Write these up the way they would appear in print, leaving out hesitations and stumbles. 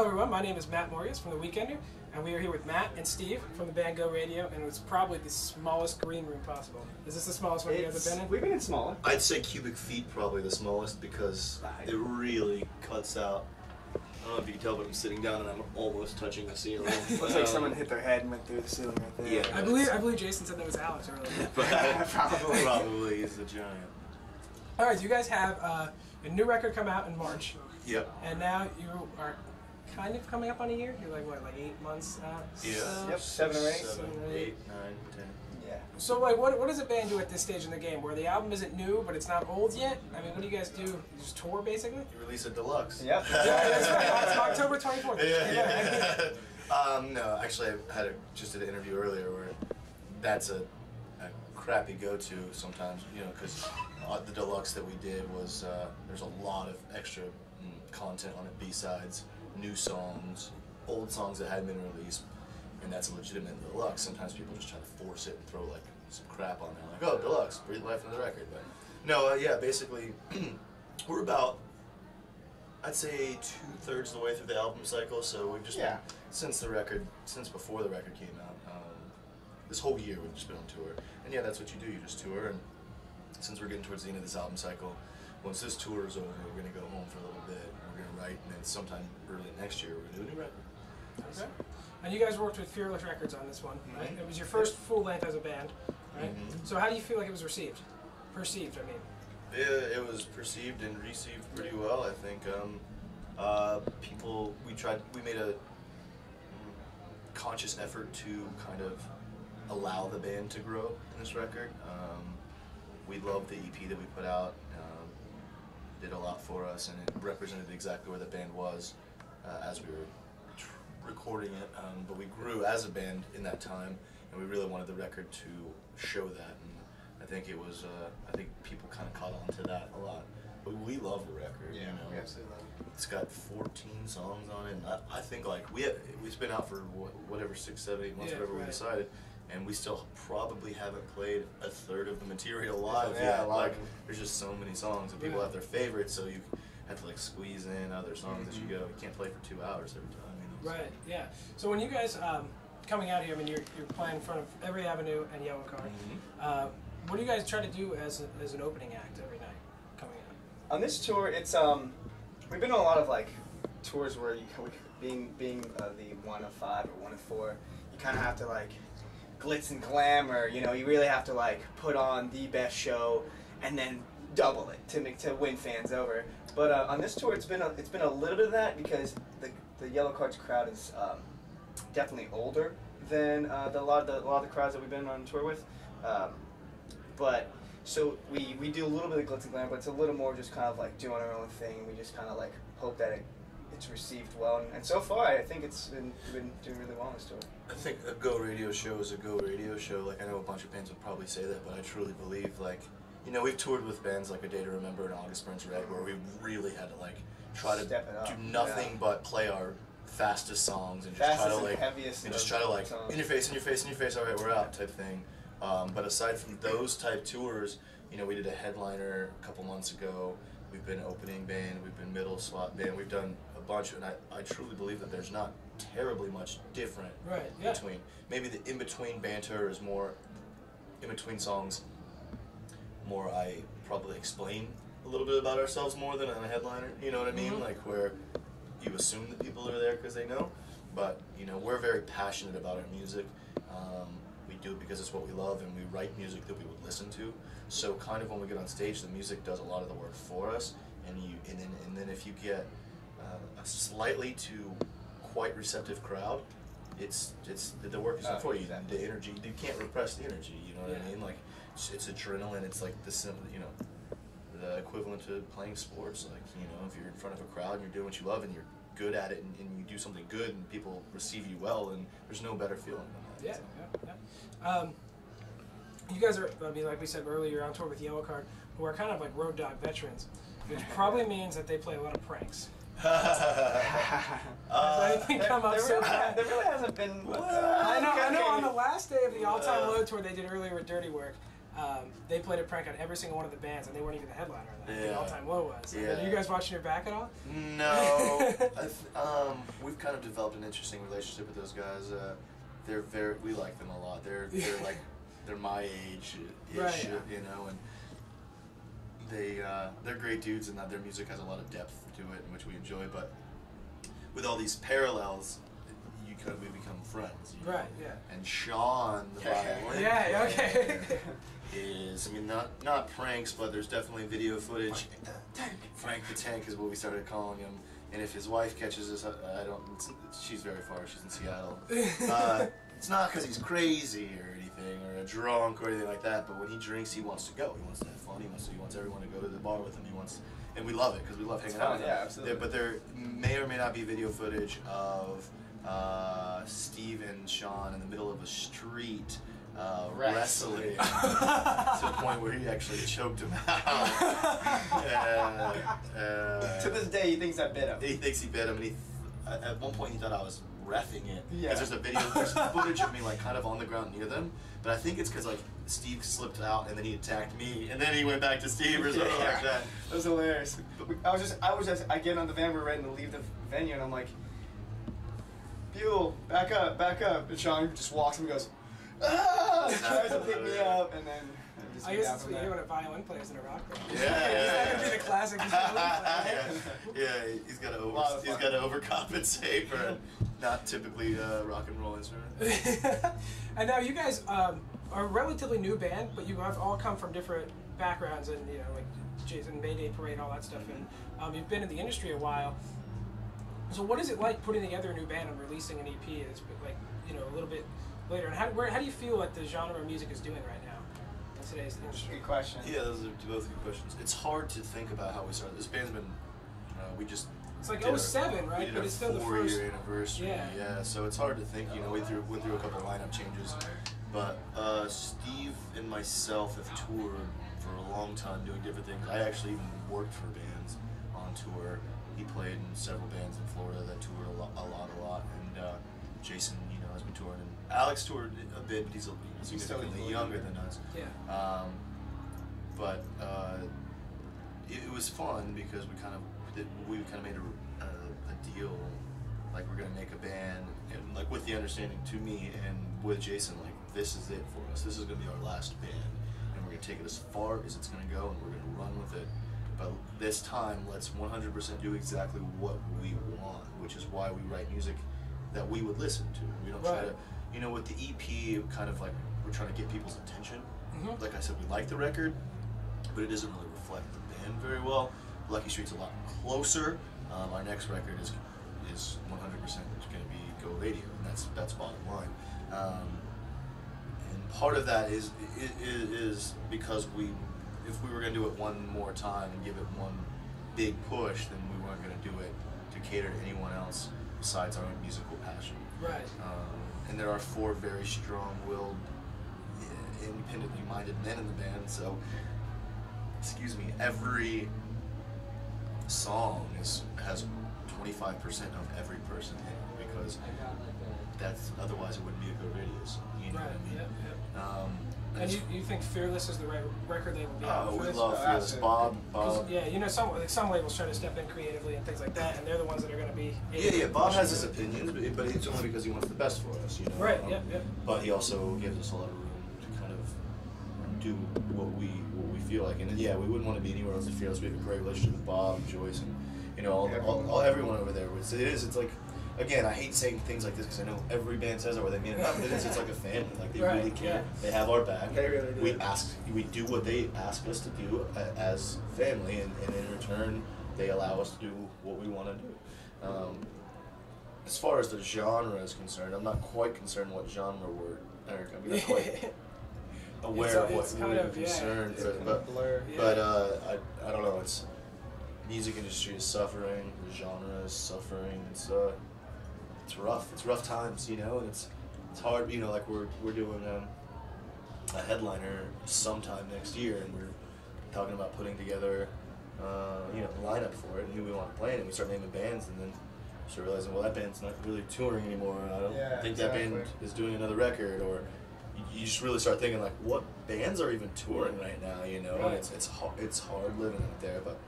Hello everyone, my name is Matt Morgis from The Weekender, and we are here with Matt and Steve from the band Go Radio, and it's probably the smallest green room possible. Is this the smallest one you guys have been in? We've been in smaller. I'd say cubic feet probably the smallest because it really cuts out. I don't know if you can tell, but I'm sitting down and I'm almost touching the ceiling. Looks like someone hit their head and went through the ceiling right there. Yeah, I believe Jason said that was Alex earlier. Probably he's a giant. Alright, so you guys have a new record come out in March. Yep. And now you are kind of coming up on a year? You're like, what, like 8 months out? Yeah. Yep, 7 or 8. 7, 8, 9, 10. Yeah. So, like, what does a band do at this stage in the game, where the album isn't new, but it's not old yet? I mean, what do you guys do? You just tour, basically? You release a deluxe. Yep. Yeah, that's right. It's October 24th. Yeah. No, actually, I had just did an interview earlier where that's a crappy go-to sometimes, you know, because the deluxe that we did was there's a lot of extra content on it, B-sides, new songs, old songs that hadn't been released, and that's a legitimate deluxe. Sometimes people just try to force it and throw like some crap on there, like, oh, deluxe, breathe life into the record. But no, yeah, basically, we're about, I'd say 2/3 of the way through the album cycle, so we've just been, since before the record came out, this whole year we've just been on tour. And yeah, that's what you do, you just tour, and since we're getting towards the end of this album cycle, once this tour is over, we're going to go home for a little bit, and we're going to write, and then sometime early next year we're going to do a new record. Okay. And you guys worked with Fearless Records on this one, right? It was your first full length as a band, right? So how do you feel like it was received? Perceived, I mean. Yeah, it was perceived and received pretty well, I think. We made a conscious effort to kind of allow the band to grow in this record. We loved the EP that we put out. Did a lot for us, and it represented exactly where the band was as we were recording it. But we grew as a band in that time, and we really wanted the record to show that. And I think it was. I think people kind of caught on to that a lot. But we love the record. Yeah, you know? we absolutely love it. It's got 14 songs on it, and I think like we've been out for whatever 6, 7, 8 months, whatever we decided. And we still probably haven't played a third of the material live yet. Like, there's just so many songs, and people have their favorites, so you have to like squeeze in other songs as you go. You can't play for 2 hours every time. You know, right. Yeah. So when you guys coming out here, I mean, you're playing in front of Every Avenue and Yellowcard. What do you guys try to do as an opening act every night coming out? On this tour, it's we've been on a lot of like tours where being the 1 of 5 or 1 of 4, you kind of have to like glitz and glamour, you know, you really have to like put on the best show and then double it to win fans over. But on this tour, it's been a little bit of that, because the Yellowcard's crowd is definitely older than a lot of the crowds that we've been on tour with. But so we do a little bit of glitz and glamour, but it's a little more just kind of like doing our own thing, and we just kind of like hope that it's received well, and so far I think it's been doing really well on this tour. I think a Go Radio show is a Go Radio show. Like, I know a bunch of bands would probably say that, but I truly believe, like, you know, we've toured with bands like A Day to Remember and August Burns Red, where we really had to like try to do nothing but play our fastest songs and just try to like in your face, all right, we're out type thing. But aside from those type tours, you know, we did a headliner a couple months ago. We've been opening band, we've been middle slot band, we've done a bunch, and I truly believe that there's not terribly much different between. Maybe the in-between banter is more, in-between songs, more I probably explain a little bit about ourselves more than on a headliner, you know what I mean? Like, where you assume that people are there because they know, but, you know, we're very passionate about our music. We do it because it's what we love, and we write music that we would listen to. So kind of when we get on stage, the music does a lot of the work for us, and then if you get a slightly to quite receptive crowd, the work is done for you. The energy, you can't repress the energy. You know what I mean? Like, it's adrenaline. It's like the equivalent to playing sports. Like, you know, if you're in front of a crowd and you're doing what you love and you're good at it, and you do something good and people receive you well, and there's no better feeling than that. You guys are, I mean, like we said earlier, you're on tour with Yellowcard, who are kind of like road dog veterans, which probably means that they play a lot of pranks. Anything come up so bad? There really hasn't been. I know. On the last day of the All Time Low tour they did earlier with Dirty Work, they played a prank on every single one of the bands, and they weren't even the headliner on that. Yeah. The all-time low was. Yeah. Are you guys watching your back at all? No. We've kind of developed an interesting relationship with those guys. We like them a lot. They're like, they're my age, Right. you know, and they're great dudes, and that their music has a lot of depth to it, which we enjoy. But with all these parallels, we become friends. You know? Right. Yeah. And Sean, the violin, Yeah. Okay. is, I mean, not pranks, but there's definitely video footage. Frank the Tank is what we started calling him. And if his wife catches us, she's very far, she's in Seattle. It's not because he's crazy or anything, or a drunk or anything like that, but when he drinks, he wants to go. He wants to have fun, he wants everyone to go to the bar with him. And we love it, because we love hanging out with him. Yeah, absolutely. But there may or may not be video footage of Steve and Sean in the middle of a street wrestling to the point where he actually choked him out. To this day, he thinks I bit him. He thinks he bit him, and at one point he thought I was reffing it. Yeah. Because there's footage of me like kind of on the ground near them, but I think it's because like Steve slipped out and then he attacked me, and then he went back to Steve or something like that. That was hilarious. I get on the van, we're ready to leave the venue, and I'm like, Buell, back up. And Sean just walks and goes, ah! Tries to pick me up, and then I guess it's what you do when a violin player's in a rock band. Yeah. He's not gonna be the classic violin player. Yeah, he's got to overcompensate for a not typically rock and roll instrument. And now you guys are a relatively new band, but you have all come from different backgrounds, and like Jason, Mayday Parade, all that stuff, and you've been in the industry a while. So what is it like putting together a new band and releasing an EP that's like a little bit later? And how do you feel like the genre of music is doing right now in today's industry? Good question. Yeah, those are both good questions. It's hard to think about how we started. This band's been, It's like 07, right? We but did it's still the a first 4-year anniversary. Yeah, so it's hard to think. We went through a couple of lineup changes, but Steve and myself have toured for a long time doing different things. I actually even worked for bands on tour. He played in several bands in Florida that toured a lot, and Jason, has been touring. And Alex toured a bit, but he's significantly younger than us. Yeah. But it was fun because we kind of made a deal, like we're gonna make a band, and like with the understanding to me and with Jason, like this is it for us. This is gonna be our last band, and we're gonna take it as far as it's gonna go, and we're gonna run with it. But this time, let's 100% do exactly what we want, which is why we write music that we would listen to. We don't try to, with the EP, kind of like we're trying to get people's attention. Mm-hmm. Like I said, we like the record, but it doesn't really reflect the band very well. Lucky Street's a lot closer. Our next record is 100% going to be Go Radio, and that's bottom line. And part of that is because if we were going to do it one more time and give it one big push, then we weren't going to do it to cater to anyone else besides our own musical passion. Right. And there are 4 very strong-willed, independently minded men in the band, so every song has 25% of every person in it, because otherwise it wouldn't be a Go Radio song. You know what I mean? Yep. And you think Fearless is the right record label? Oh, we this? love Fearless. Bob. Yeah, some labels try to step in creatively and things like that, and they're the ones that are going to be. Yeah. Bob has his opinions, but it's only because he wants the best for us, Right. Yeah. But he also gives us a lot of room to kind of do what we feel like, and we wouldn't want to be anywhere else than Fearless. We have a great relationship with Bob and Joyce, and everyone over there. It's like. Again, I hate saying things like this because I know every band says it, or they mean it. It's like a family. Like they really care. Yeah. They have our back. They really do. We do what they ask us to do as family, and in return, they allow us to do what we want to do. As far as the genre is concerned, I'm not quite concerned what genre we're. I'm not quite aware of what we're concerned, but I don't know. It's music industry is suffering. The genre is suffering. It's rough. It's rough times, and it's hard. Like we're doing a headliner sometime next year, and we're talking about putting together, the lineup for it and who we want to play, and we start naming bands, and then start realizing, well, that band's not really touring anymore. I don't think that band is doing another record, or you just really start thinking like, what bands are even touring right now? You know, and it's hard living out there, but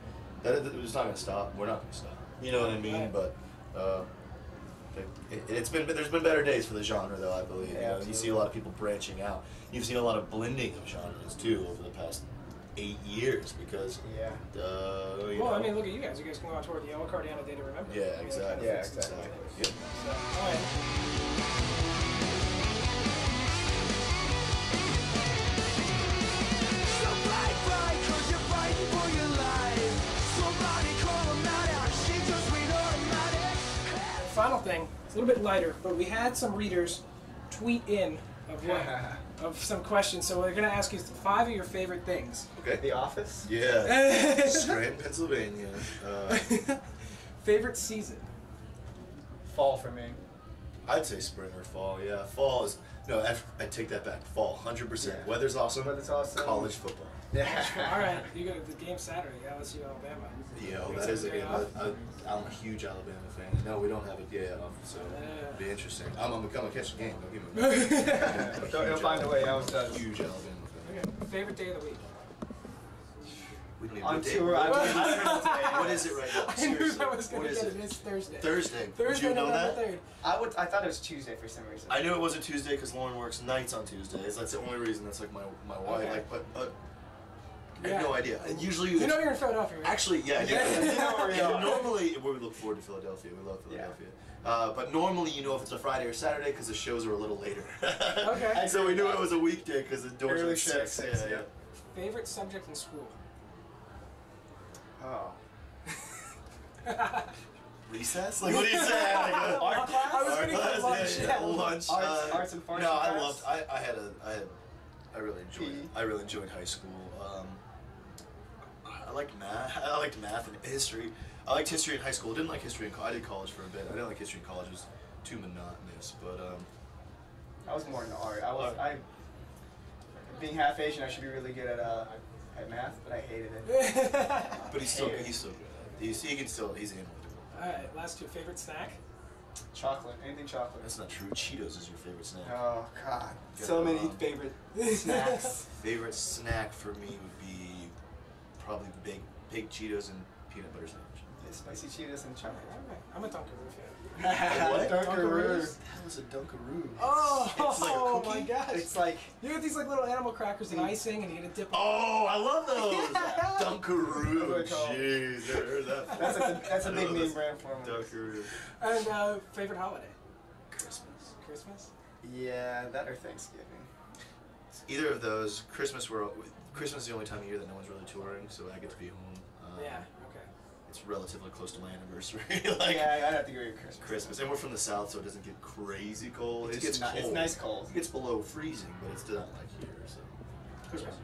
it's not gonna stop. We're not gonna stop. You know what I mean? But there's been better days for the genre, though, I believe. Yeah, you know, you see a lot of people branching out. You've seen a lot of blending of genres too over the past 8 years because. Yeah. Well, know. I mean, look at you guys. You guys can go out toward the Yellowcard and a Day to Remember. Yeah, exactly. Yeah, exactly. Yep. So, all right. Final thing, it's a little bit lighter, but we had some readers tweet in of some questions, so we're going to ask you 5 of your favorite things. Okay. The Office? Yeah. Scranton, Pennsylvania. Favorite season? Fall for me. I'd say spring or fall. Yeah, fall is I take that back. Fall, 100%. Yeah. Weather's awesome. Weather's awesome. College football. Yeah. All right, you got the game Saturday, LSU Alabama. Yeah, that is a game. I'm a huge Alabama fan. No, we don't have a day off, so it'll be interesting. I'm gonna catch the game. Don't give me a minute. He'll find a way. I was done. Huge Alabama fan. Okay. Favorite day of the week? We don't even On know tour, what is it right now? I knew Seriously, that was going what to is get it. it? It's Thursday. Thursday. Thursday, Did you know November that? 3rd. I thought it was Tuesday for some reason. I knew it wasn't Tuesday because Lauren works nights on Tuesdays. That's the only reason. That's like my wife. Okay. Like, but I have no idea. And usually You know you're in Philadelphia, right? Actually, yeah. You know where we are. Normally, we look forward to Philadelphia. We love Philadelphia. But normally, you know if it's a Friday or Saturday because the shows are a little later. Okay. So we knew it was a weekday because the doors were Early at 6. 6, Yeah. Favorite subject in school? Oh. Recess? Like, what do you say? Like, Art class? I was thinking class? lunch. Yeah, lunch. Arts and forestry No, I class? loved. I really enjoyed. PE? I really enjoyed high school. I liked math. I liked math and history. I liked history in high school. I didn't like history in college. I did college for a bit. I didn't like history in college. It was too monotonous. But I was more into art. Being half Asian, I should be really good at math, but I hated it. but he's still good. He's able to do it. Alright, last two. Favorite snack? Chocolate. Anything chocolate. That's not true. Cheetos is your favorite snack. Oh, God. Yeah, So many favorite snacks. Favorite snack for me would be probably baked Cheetos and peanut butter sandwich. Yeah, spicy Cheetos and chocolate. Alright, I'm a Dunkaroo fan. What? Dunkaroo. What the hell is a Dunkaroo? Oh, It's like a cookie? my gosh. It's like You get these like little animal crackers and icing and you get a dip. Oh, I love those! That's Dunkaroo. what it's called. Jeez, never heard that before. that's a I big love name this. brand for them. Dunkaroo. And favorite holiday? Christmas. Christmas? Yeah, that or Thanksgiving. Either of those. Christmas is the only time of year that no one's really touring, so I get to be home. Yeah, okay. It's relatively close to my anniversary. Yeah, I'd have to go with Christmas. And we're from the south, so it doesn't get crazy cold. It's It gets just cold. It's nice cold. It gets below freezing, but it's not like here, so. Christmas.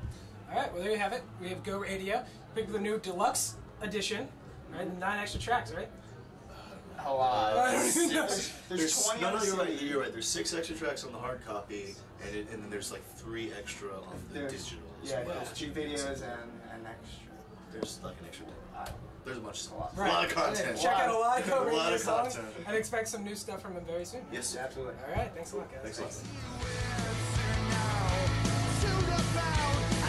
Alright, well there you have it. We have Go Radio. Picked the new deluxe edition. Right? 9 extra tracks, right? A lot. There's 20 no, on the you're right. CD. You're right. There's 6 extra tracks on the hard copy, and then there's like 3 extra on the There's- digital. Yeah, well. there's 2 videos and extra. There's like an extra. There's a bunch of lot. a lot of content. Check out a lot of Go A lot Radio of songs content. and expect some new stuff from them very soon. Yes. Absolutely. Alright, thanks a lot guys. Thanks a lot. Soon about